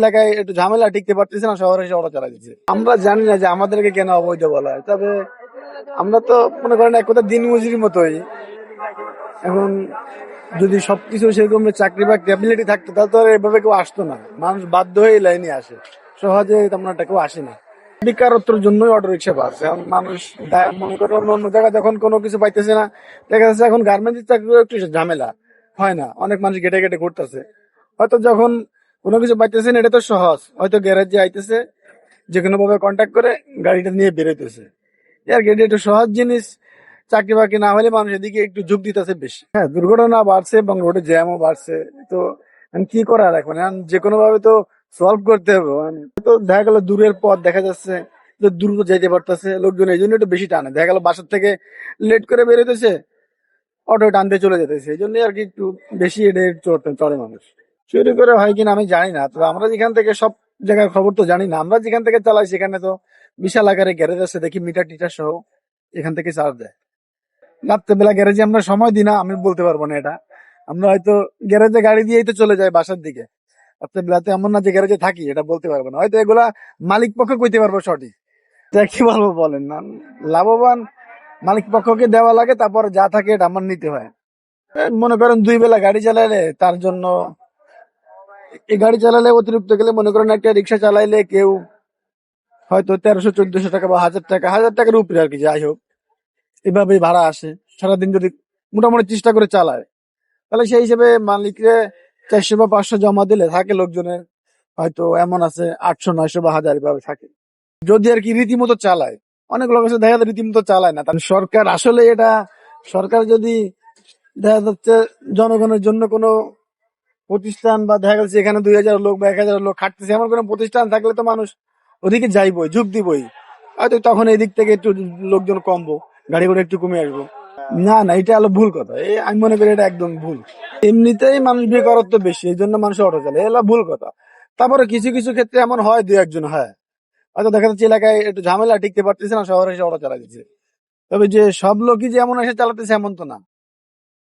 এলাকায় একটু ঝামেলা টিকতে পারতেছে না, শহরে এসে অটো চালা দিচ্ছে। আমরা জানি না যে আমাদেরকে কেন অবৈধ বলা হয়, তবে আমরা তো মনে করেন এক কথা দিন মজুরির মতোই। এখন যদি সবকিছু সেরকম চাকরি বা ক্যাপাবিলিটি থাকতো তাহলে তো আর এভাবে কেউ আসতো না। মানুষ বাধ্য হয়ে এই লাইনে আসে, সহজে তেমন একটা কেউ আসে না। বেকারত্বের জন্যই অটো রিক্সা পাচ্ছে। এখন মানুষ মনে করে অন্য অন্য জায়গায় যখন কোনো কিছু পাইতেছে না, দেখা যাচ্ছে এখন গার্মেন্টস চাকরিও একটু ঝামেলা হয় না, অনেক মানুষ গেটে গেটে ঘুরতেছে। হয়তো যখন কোনো কিছু পাইতেছেন এটা তো সহজ, হয়তো গ্যারেজে আইতেছে, যে কোনো ভাবে কন্ট্যাক্ট করে গাড়িটা নিয়ে বেরোইতেছে। আর গেটে একটু সহজ জিনিস, চাকরি বাকরি না হলে মানুষ এদিকে একটু ঝুঁক দিতেছে বেশি। হ্যাঁ, দুর্ঘটনা বাড়ছে এবং রোডে জ্যামও বাড়ছে। তো এখন কি করার, এখন যে কোনো ভাবে তো সলভ করতে হবে। তো দেখা গেল দূরের পথ, দেখা যাচ্ছে যে দ্রুত যেতে পারতেছে লোকজন, এই জন্য একটু বেশি টানে। দেখা গেল বাসার থেকে লেট করে বেরোতেছে, অটো টানতে চলে যেতেছে, এই জন্য আর কি একটু বেশি এটা চড়ে মানুষ। চুরি করে হয় কিনা আমি জানি না, তো আমরা যেখান থেকে সব জায়গায় খবর তো জানি না। আমরা যেখান থেকে চালাই সেখানে তো বিশাল আকারে গ্যারেজ আছে, দেখি মিটার টিটার সহ এখান থেকে চার্জ দেয়। রাত্রেবেলা গ্যারেজে আমরা সময় দিই না, আমি বলতে পারবো না এটা। আমরা হয়তো গ্যারেজে গাড়ি দিয়েই তো চলে যাই বাসার দিকে। রাত্রেবেলাতে এমন না যে গ্যারেজে থাকি, এটা বলতে পারবো না। হয়তো এগুলা মালিক পক্ষ কইতে পারবো সঠিক। তা কি বলবো বলেন না, লাভবান মালিক পক্ষকে দেওয়া লাগে, তারপর যা থাকে এটা আমার নিতে হয়। মনে করেন 2 বেলা গাড়ি চালাইলে তার জন্য, এই গাড়ি চালালে অতিরিক্ত গেলে মনে করেন একটা রিক্সা চালাইলে কেউ হয়তো 1300-1400 টাকা বা 1000 টাকা, 1000 টাকার উপরে আর কি, যাই হোক এভাবেই ভাড়া আসে। সারাদিন যদি মোটামুটি চেষ্টা করে চালায়, তাহলে সেই হিসেবে মালিকরে 400 বা 500 জমা দিলে থাকে লোকজনের হয়তো এমন আছে 800, 900 বা 1000 এভাবে থাকে, যদি আর কি রীতিমতো চালায়। অনেক লোক আছে দেখা যায় রীতিমতো চালায় না। তাহলে সরকার আসলে এটা, সরকার যদি দেখা যাচ্ছে জনগণের জন্য কোনো প্রতিষ্ঠান, বা দেখা যাচ্ছে এখানে 2000 লোক বা 1000 লোক খাটতেছে, এমন কোনো প্রতিষ্ঠান থাকলে তো মানুষ ওদিকে যাইবই, ঝুঁক দিবই। হয়তো তখন এই দিক থেকে একটু লোকজন কমবো, গাড়ি ঘোড়া একটু কমে আসবো। না না, এটা হলো ভুল কথা। এই আমি মনে করি এটা একদম ভুল। এমনিতেই মানুষ বেকারত্ব বেশি, এই জন্য মানুষ অটো চালায়, এগুলো ভুল কথা। তারপরে কিছু কিছু ক্ষেত্রে এমন হয়, 2-1 জন হয় হয়তো দেখা যাচ্ছে এলাকায় একটু ঝামেলা টিকতে পারতেছে না, শহরে এসে অটো চালা দিচ্ছে। তবে যে সব লোকই যে এমন এসে চালাতেছে এমন তো না।